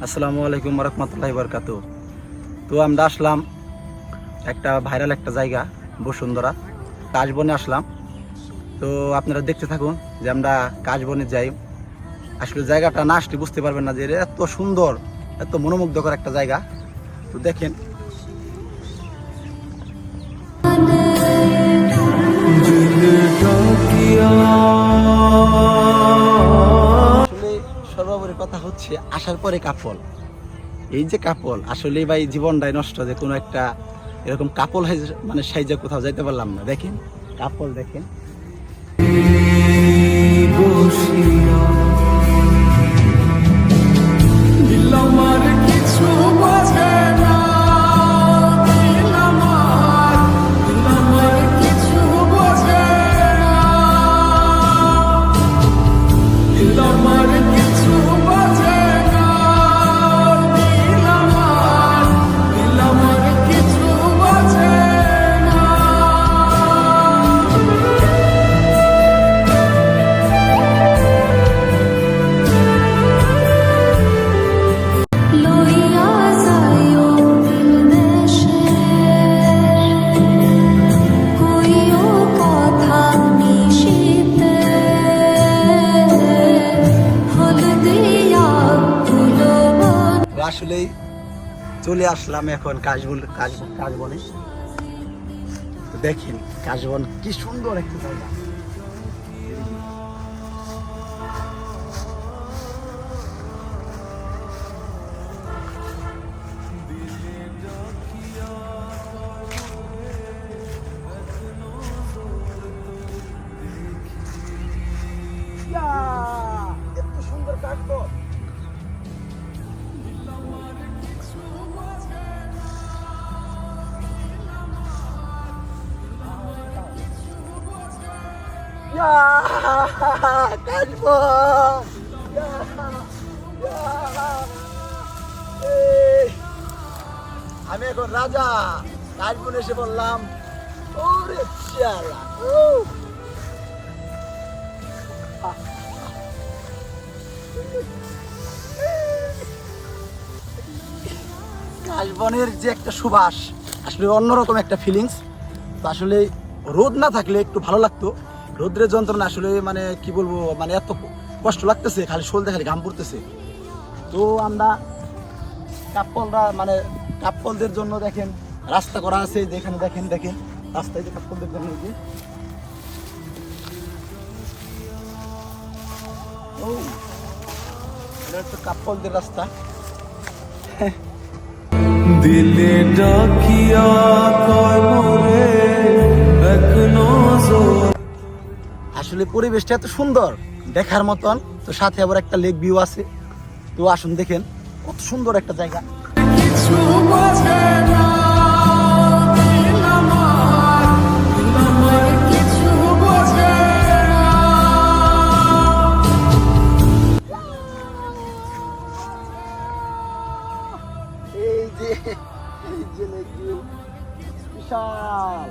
আসসালামু আলাইকুম রহমতুল্লাহি বারকাতু। তো আমরা আসলাম একটা ভাইরাল একটা জায়গা বসুন্ধরা কাশবনে আসলাম। তো আপনারা দেখতে থাকুন যে আমরা কাশবনে যাই। আসলে জায়গাটা না আসলে বুঝতে পারবেন না যে এত সুন্দর, এত মনোমুগ্ধকর একটা জায়গা। তো দেখেন আসলে সর্বোপরি কথা হচ্ছে আসার পরে কাপল, এই যে কাপল আসলে ভাই জীবনটাই নষ্ট যে কোনো একটা এরকম কাপল মানে সাইজে কোথাও যাইতে পারলাম না। দেখেন কাপল দেখেন আসলেই চলে আসলাম এখন কাশবনে। দেখেন কাশবন কি সুন্দর একটা জায়গা। এত সুন্দর কাশবন। আমি এখন রাজা কাশবন এসে বললাম ওরে শালা। কাশবনের যে একটা সুবাস আসলে অন্যরকম একটা ফিলিংস। তো আসলে রোদ না থাকলে একটু ভালো লাগতো, রোদ্রের যন্ত্রণা আসলে মানে কি বলবো, মানে এত কষ্ট লাগতেছে, খালি শোল খালি ঘাম পড়তেছে। তো আমরা কাপলরা মানে কাপলদের জন্য দেখেন রাস্তা করা আছে, যেখানে দেখেন দেখেন রাস্তায় যে কাপলদের জন্য এটা হচ্ছে কাপলদের রাস্তা। দিলে ডাকিয়া কয় মোরে এক নজর। আসলে পরিবেশটা এত সুন্দর দেখার মতন, তো সাথে আবার একটা লেক ভিউ আছে। তো আসুন দেখেন কত সুন্দর একটা জায়গা। এই যে লেক ভিউ বিশাল।